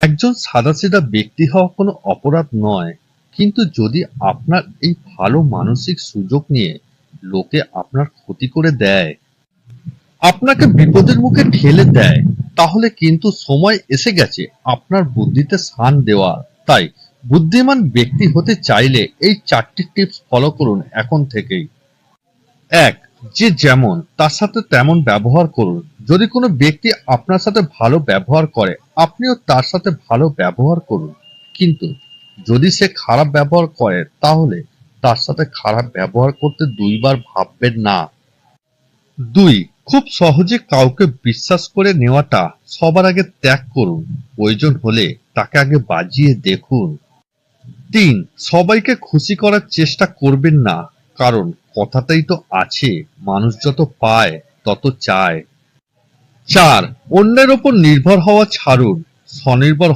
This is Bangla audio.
একজন সাদাসিধা ব্যক্তি হওয়া কোনো অপরাধ নয়, কিন্তু যদি আপনার এই ভালো মানসিক সুযোগ নিয়ে লোকে আপনার ক্ষতি করে দেয়, আপনাকে বিপদের মুখে ঠেলে দেয়, তাহলে কিন্তু সময় এসে গেছে আপনার বুদ্ধিতে শান দেওয়ার। তাই বুদ্ধিমান ব্যক্তি হতে চাইলে এই 4টি টিপস ফলো করুন এখন থেকেই। ১. যে যেমন তার সাথে তেমন ব্যবহার করুন। যদি কোনো ব্যক্তি আপনার সাথে ভালো ব্যবহার করে, আপনিও তার সাথে ভালো ব্যবহার করুন। কিন্তু যদি সে খারাপ ব্যবহার করে, তাহলে তার সাথে খারাপ ব্যবহার করতে 2 বার ভাববেন না। ২. খুব সহজে কাউকে বিশ্বাস করে নেওয়াটা সবার আগে ত্যাগ করুন। প্রয়োজন হলে তাকে আগে বাজিয়ে দেখুন। ৩. সবাইকে খুশি করার চেষ্টা করবেন না, কারণ কথাতেই তো আছে, মানুষ যত পায় তত চায়। ৪. অন্যের ওপর নির্ভর হওয়া ছাড়ুন, স্বনির্ভর